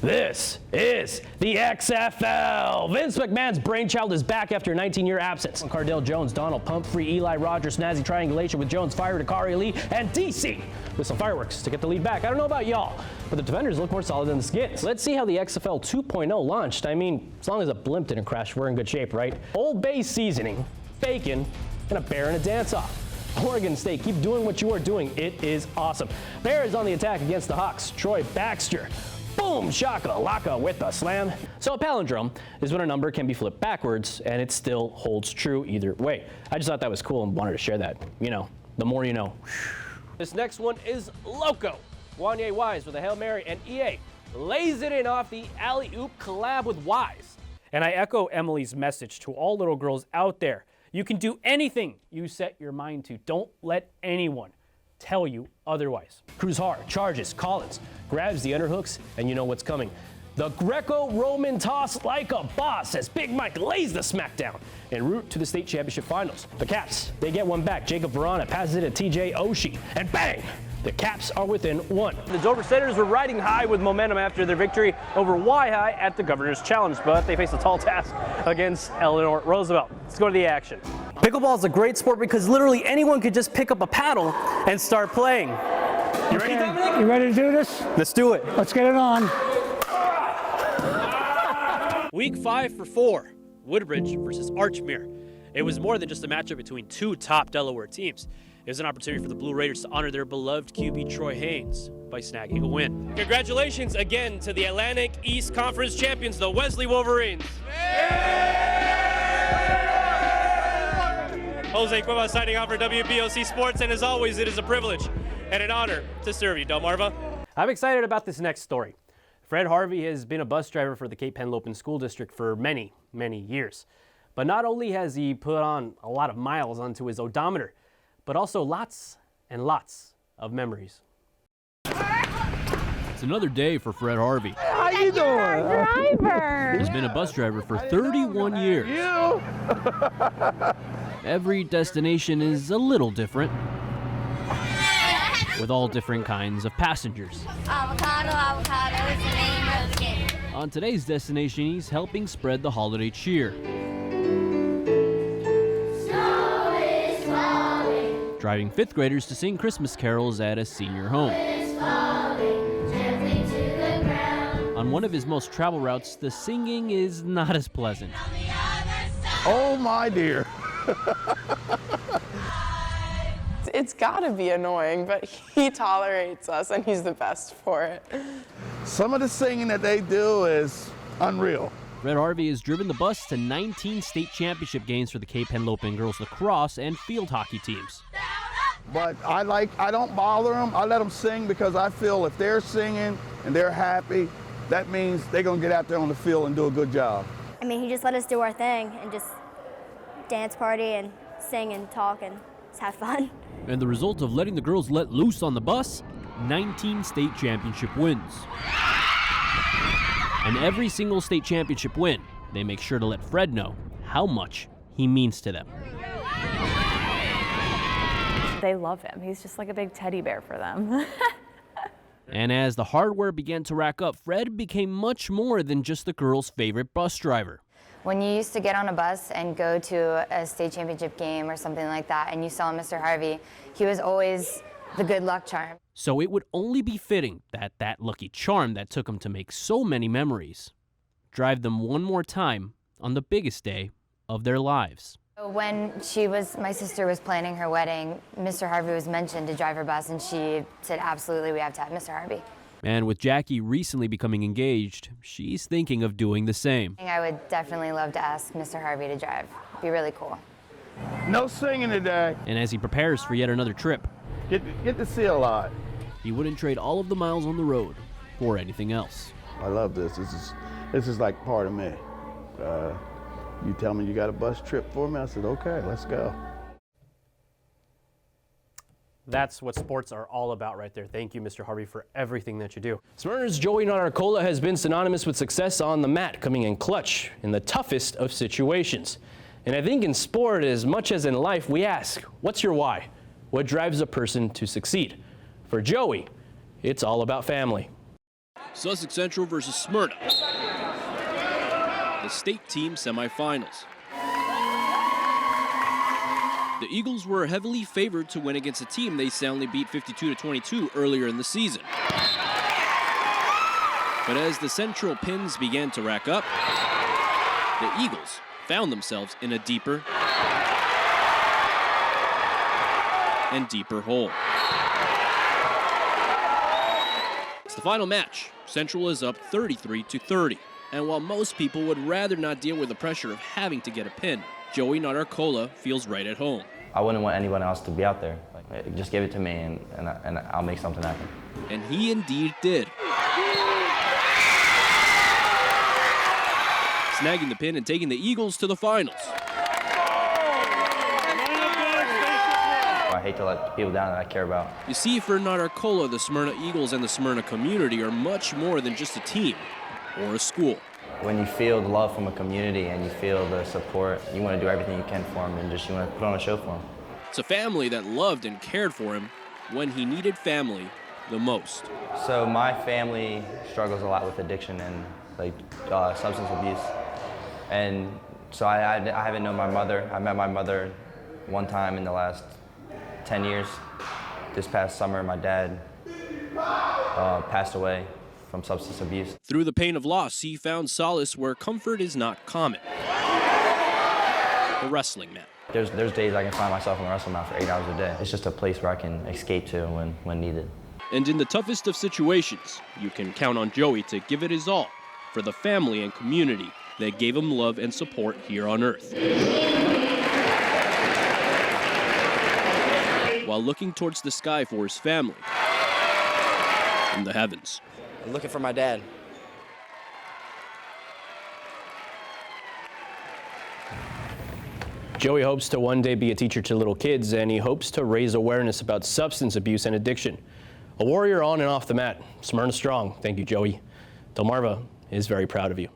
This is the XFL. Vince McMahon's brainchild is back after a 19-year absence. Cardell Jones, Donald Pumphrey, Eli Rogers, snazzy triangulation with Jones, Fire, Dakari Lee, and DC with some fireworks to get the lead back. I don't know about y'all, but the defenders look more solid than the Skins. Let's see how the XFL 2.0 launched. I mean, as long as a blimp didn't crash, we're in good shape, right? Old Bay seasoning, bacon, and a bear in a dance-off. Oregon State, keep doing what you are doing. It is awesome. Bear is on the attack against the Hawks. Troy Baxter. Boom, shaka laka with a slam. So a palindrome is when a number can be flipped backwards and it still holds true either way. I just thought that was cool and wanted to share that. You know, the more you know. This next one is Loco. Wanye Wise with a Hail Mary, and EA lays it in off the alley-oop collab with Wise. And I echo Emily's message to all little girls out there. You can do anything you set your mind to. Don't let anyone tell you otherwise. Cruz hard, charges, Collins, grabs the underhooks, and you know what's coming. The Greco-Roman toss like a boss as Big Mike lays the smackdown en route to the state championship finals. The Caps, they get one back. Jacob Verana passes it to TJ Oshie, and bang! The Caps are within one. The Dover Senators were riding high with momentum after their victory over Y-High at the Governor's Challenge, but they face a tall task against Eleanor Roosevelt. Let's go to the action. Pickleball is a great sport because literally anyone could just pick up a paddle and start playing. You ready, Dominic? You ready to do this? Let's do it. Let's get it on. Week 5 for 4, Woodbridge versus Archmere. It was more than just a matchup between two top Delaware teams. It was an opportunity for the Blue Raiders to honor their beloved QB Troy Haynes by snagging a win. Congratulations again to the Atlantic East Conference champions, the Wesley Wolverines. Jose Cuevas signing off for WBOC Sports, and as always, it is a privilege and an honor to serve you, Delmarva. I'm excited about this next story. Fred Harvey has been a bus driver for the Cape Henlopen School District for many, many years. But not only has he put on a lot of miles onto his odometer, but also lots and lots of memories. It's another day for Fred Harvey. How you doing? Driver. He's been a bus driver for 31 years. Every destination is a little different, with all different kinds of passengers. Avocado is the name of the game. On today's destination, he's helping spread the holiday cheer. Snow is falling. Driving 5th graders to sing Christmas carols at a senior home. Is falling gently to the ground. On one of his most travel routes, the singing is not as pleasant. On the other side. Oh my dear. It's gotta be annoying, but he tolerates us and he's the best for it. Some of the singing that they do is unreal. Fred Harvey has driven the bus to 19 state championship games for the Cape Henlopen girls lacrosse and field hockey teams. But I don't bother them. I let them sing because I feel if they're singing and they're happy, that means they're gonna get out there on the field and do a good job. I mean, he just let us do our thing and just dance party and sing and talk and just have fun. And the result of letting the girls let loose on the bus, 19 state championship wins. And every single state championship win, they make sure to let Fred know how much he means to them. They love him. He's just like a big teddy bear for them. And as the hardware began to rack up, Fred became much more than just the girls' favorite bus driver. When you used to get on a bus and go to a state championship game or something like that, and you saw Mr. Harvey, he was always the good luck charm. So it would only be fitting that that lucky charm that took him to make so many memories drive them one more time on the biggest day of their lives. When my sister was planning her wedding, Mr. Harvey was mentioned to drive her bus, and she said, absolutely, we have to have Mr. Harvey. And with Jackie recently becoming engaged, she's thinking of doing the same. I would definitely love to ask Mr. Harvey to drive. It'd be really cool. No singing today. And as he prepares for yet another trip, Get to see a lot. he wouldn't trade all of the miles on the road for anything else. I love this. This is like part of me. You tell me you got a bus trip for me, I said, okay, let's go. That's what sports are all about right there. Thank you, Mr. Harvey, for everything that you do. Smyrna's Joey Narcola has been synonymous with success on the mat, coming in clutch in the toughest of situations. And I think in sport, as much as in life, we ask, what's your why? What drives a person to succeed? For Joey, it's all about family. Sussex Central versus Smyrna. The state team semifinals. The Eagles were heavily favored to win against a team they soundly beat 52-22 earlier in the season. But as the Central pins began to rack up, the Eagles found themselves in a deeper and deeper hole. It's the final match. Central is up 33-30. And while most people would rather not deal with the pressure of having to get a pin, Joey Nadarcola feels right at home. I wouldn't want anyone else to be out there. Like, just give it to me and I'll make something happen. And he indeed did. Snagging the pin and taking the Eagles to the finals. I hate to let people down that I care about. You see, for Nadarcola, the Smyrna Eagles and the Smyrna community are much more than just a team or a school. When you feel the love from a community and you feel the support, you want to do everything you can for them and just you want to put on a show for them. It's a family that loved and cared for him when he needed family the most. So my family struggles a lot with addiction and substance abuse. And so I haven't known my mother. I met my mother one time in the last 10 years. This past summer, my dad passed away from substance abuse. Through the pain of loss, he found solace where comfort is not common. The wrestling mat. There's days I can find myself in the wrestling mat for 8 hours a day. It's just a place where I can escape to when needed. And in the toughest of situations, you can count on Joey to give it his all for the family and community that gave him love and support here on Earth. While looking towards the sky for his family in the heavens. I'm looking for my dad. Joey hopes to one day be a teacher to little kids, and he hopes to raise awareness about substance abuse and addiction. A warrior on and off the mat. Smyrna strong. Thank you, Joey. Delmarva is very proud of you.